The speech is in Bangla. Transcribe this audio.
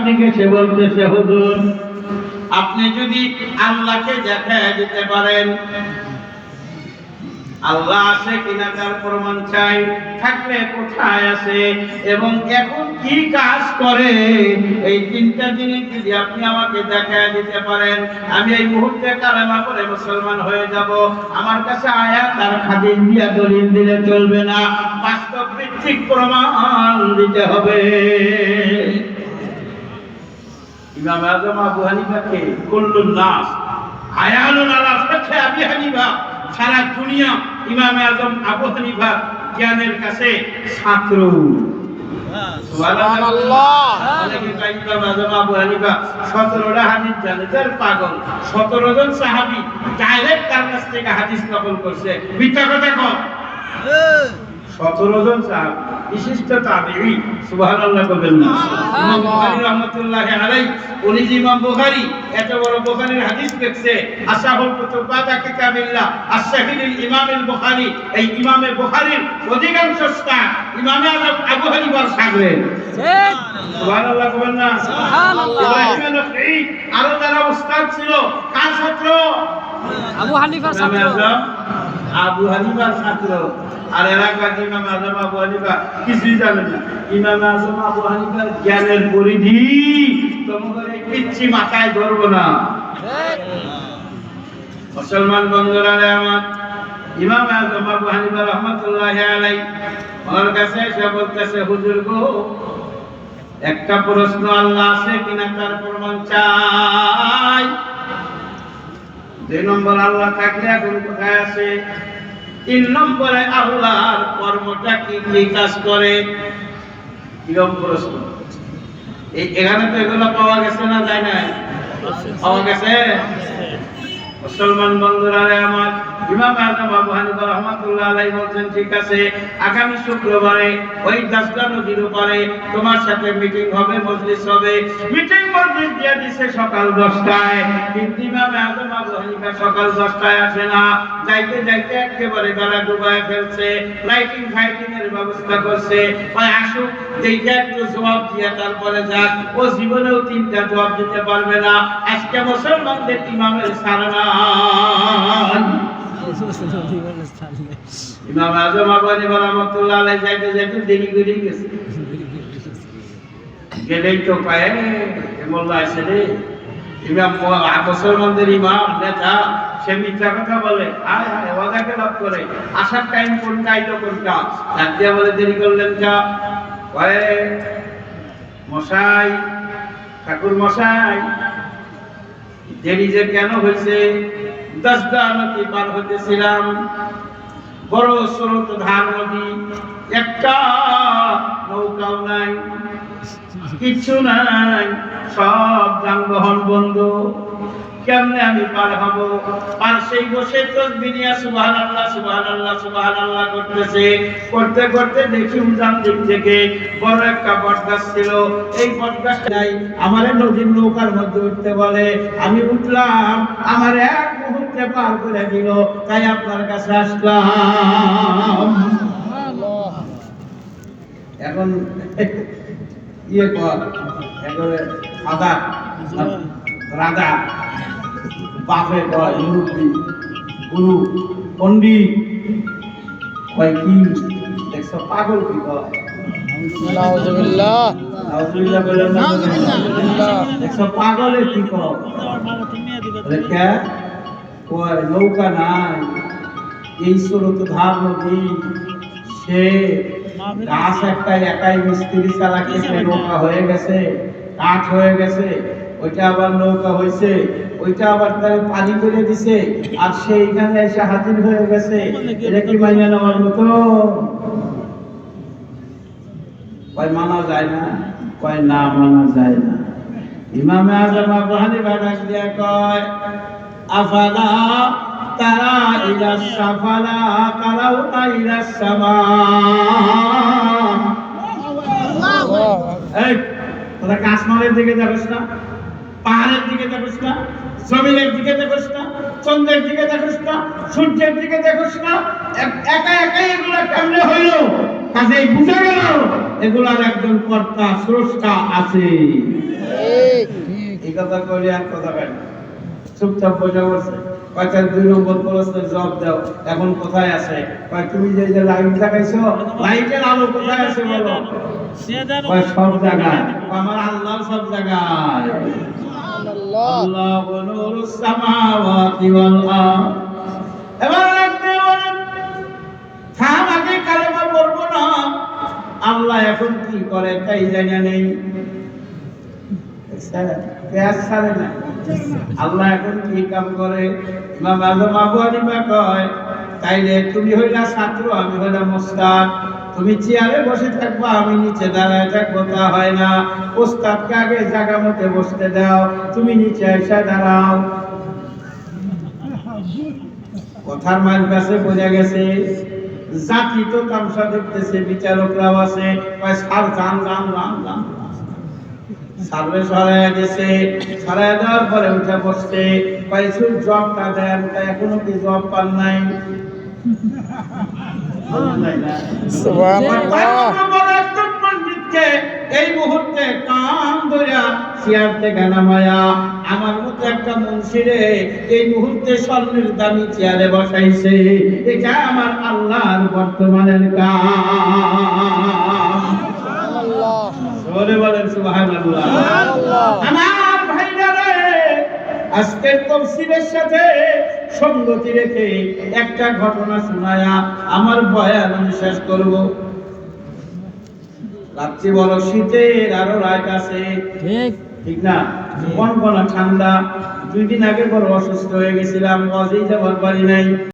দিকে সে বলতেছে, হুজুর আপনি যদি আল্লাহকে দেখায় দিতে পারেন, আল্লাহ আছে কিনা তার প্রমাণ চাই, থাকলে কোথায় আছে এবং এখন কি কাজ করে, এই তিনটা জিনিস যদি আপনি আমাকে দেখায় দিতে পারেন, আমি এই মুহূর্তে কালেমা পড়ে মুসলমান হয়ে যাব। আমার কাছে আয়াত আর হাদিস দিয়া দলিল দিলে চলবে না, বাস্তব ভিত্তিক প্রমাণ দিতে হবে। ইমাম আযম আবু হানিফাকে কুল্লুন নাস আয়ানুন আলা ফাতহি আবি হানিফা, সারা দুনিয়া ইমাম আযম আবু হানিফা জ্ঞানের কাছে ছাত্র। সুবহানাল্লাহ। অনেকে কয় ইমাম আযম আবু হানিফা 17টা হাদিস জানে, তার পাগল। 17 জন সাহাবী ডাইরেক্ট তার কাছ থেকে হাদিস নকল করছে, মিথ্যা কথা কয়। 17 জন সাহাবী বিশিষ্ট তাবেঈ, সুবহানাল্লাহ বলবেন না? ইমাম বুখারী রাহমাতুল্লাহি আলাইহি, উনি যে ইমাম বুখারী এত বড় বুখারীর হাদিস লিখছে, আশরাফুল কুতুব বাদা কিতাবিল্লাহ আস-সাহিহুল ইমামুল বুখারী, এই ইমামে বুখারীর অধিকাংশ স্থান ইমাম আযম আবু হানিফার শাগির্দ। সুবহানাল্লাহ বলবেন না? সুবহানাল্লাহ। ইব্রাহিম আল-নখঈ আরো যারা উস্তাদ ছিল, কার ছাত্র? আবু হানিফার ছাত্র। আবু হানিফার ছাত্র। আর এলাকার ইমাম আযম আবু হানিফা কিছুই জানে না। ইমাম আযম আবু হানিফার জ্ঞানের পরিধি তোমাদের কিচ্ছু মাথায় ধরবো না। মুসলমান বন্ধুরা আমার, ইমাম আযম আবু হানিফা রাহমাতুল্লাহি আলাইহি ওনার কাছে এসে বলতেছে, হুজুর গো, একটা প্রশ্ন, আল্লাহ আছে কিনা তার প্রমাণ চাই। 2 নম্বর আল্লাহ থাকলে এখন কোথায় আছে। 3 নম্বরে আল্লাহর কর্মটা কি কি কাজ করে। কিরকম প্রশ্ন? এখানে তো এগুলো পাওয়া গেছে না, যায় না? পাওয়া গেছে। মুসলমান বন্ধুরা আমার, ইমাম আযম আবু হানিফা রাহমাতুল্লাহি আলাইহি বলেন, ঠিক আছে, আগামী শুক্রবারে ওই দাসলা নদীর উপরে তোমার সাথে মিটিং হবে, মজলিস হবে। মিটিং মজলিস দিয়ে দিছে সকাল 10টায়, কিন্তু ইমাম আযম আবু হানিফা সকাল 10টায় আসে না। যাইতে যাইতে একেবারে বেলা ডুবায় ফেলছে, লাইটিং ফাইটিং এর ব্যবস্থা করছে। ভাই আসুক, দেখে একটু জবাব দিয়ে তারপরে যাক। ও জীবনেও 3টা জবাব দিতে পারবে না। আজকে মুসলমানদের ইমামের সারা ইমাম আযম আবু হানিফা রাহমাতুল্লাহি আলাইহি যাইতে যাইতে দেরি করে গেছে। গেলেই তো পায় মোল্লা আছে রে, ইমাম মুসলমানদের ইমাম নেতা, সে মিথ্যা কথা বলে, আয় হায় ওয়াদাকে লাভ করে। আসার টাইম কোনটা, আইলো কোনটা, ডাক দিয়া বলে দেরি করলেন কা। কয় মশাই, ঠাকুর মশাই, দেরি যে কেন হয়েছে? 10টা নদী পার হতেছিলাম, বড় স্রোত ধার নদী, একটা নৌকাও নাই, কিছু নাই, সব যানবাহন বন্ধ। কেমনে আমি পার হব? পাশেই বসে তাসবিহ নিয়ে সুবহানাল্লাহ সুবহানাল্লাহ সুবহানাল্লাহ করতেছে। করতে করতে দেখি উজান দিক থেকে বড় একটা বটগাছ ছিল। এই বটগাছ নাই, আমারে নদীর নৌকার মধ্যে উঠতে বলে। আমি উঠলাম, আমার এক মুহূর্তে পার করে দিল। তাই আপনার কাছে আসলাম। এখন ইয়ে কর, একেবারে আদা রাধা বাপে কয় মুরব্বী, গুরু, পণ্ডিত কয় কি দেখছো, পাগল কি কয়? নাউজুবিল্লাহ, নাউজুবিল্লাহ বলেন না, দেখছো পাগলে কি কয়? লেখা কয় নৌকা নাই, এই স্রোত ধার নদী, সে গাছ একটা একাই মিস্ত্রি চালাকে নৌকা হয়ে গেছে, কাঠ হয়ে গেছে, ওইটা আবার নৌকা হয়েছে, ওইটা আবার তার পানি করে দিছে, আর সে এখানে এসে হাজির হয়ে গেছে। এটা কি মাইনা নেওয়ার মতো? কয় মানা যায় না, কয় না মানা যায় না। ইমাম আযম আবু হানিফা ডাক দিয়া কয়, আফালা তারা ইলা সাফালা কালাউতা ইলা সামা। এই তোরা কাশ্মীরের দিকে যাবেস না, পাহাড়ের দিকে দেখিস না, জমিনের দিকে দেখিস না, চন্দ্রের দিকে দেখিস না, সূর্যের দিকে দেখিস না, একা একাই এগুলা কেমনে হইল? কাজেই বুঝে গেল এগুলার একজন কর্তা স্রষ্টা আছে। কথা কইলে আর কথা কয় না, চুপচাপ বসে বসে। কয়টা 2 নম্বর প্রশ্নের জবাব দাও, এখন কোথায় আছে? কয় তুমি যে যে লাইট লাগাইছো, লাইটের আলো কোথায় আছে বলো? কয় সব জায়গায়। আমার আল্লাহ সব জায়গায়। আল্লাহু নূরুস সামাওয়াতি ওয়াল আরদ। এবার রাখতে বলেন, থাম, আগে কালেমা পড়বো না, আল্লাহ এখন কি করে তাই জানা নেই। আল্লাহ এখন কি কাম করে? ইমাম আজম আবু হানিফা কয়, তাইলে তুমি হইলা ছাত্র, আমি হইলাম ওস্তাদ। তুমি চেয়ারে বসে থাকবা, আমি নিচে দাঁড়ায় থাকবো, তা হয় না। ওস্তাদকে আগে জায়গা মতে বসতে দাও, তুমি নিচে এসে দাঁড়াও। কথার মাঝ কাছে বোঝা গেছে জাতি তো তামসা দেখতেছে, বিচারকরাও আছে। সার যান যান যান যান, সার্ভে সরাইয়া দিয়েছে। সরাইয়া দেওয়ার পরে উঠে বসছে, পাইছু জবটা দেন, তাই এখনো কি জব পান নাই? এই মুহূর্তে কান ধরিয়া চেয়ার থেকে নামায়া আমার মতো একটা মুন্সিরে এই মুহূর্তে স্বর্ণের দামি চেয়ারে বসাইছে। এটা আমার আল্লাহর বর্তমানের কাজ। বলেন সুবহানাল্লাহ। আমার ভাইরা রে, আজকের তাফসীরের সাথে সঙ্গতি রেখে একটা ঘটনা শোনায়া আমার বয়ান আমি শেষ করব। রাত্রি বড় শীতের, আরো রাত আছে, ঠিক না? কনকনা ঠান্ডা। 2 দিন আগে বড় অসুস্থ হয়ে গেছিলাম, কাজেই যাবার পারি নাই।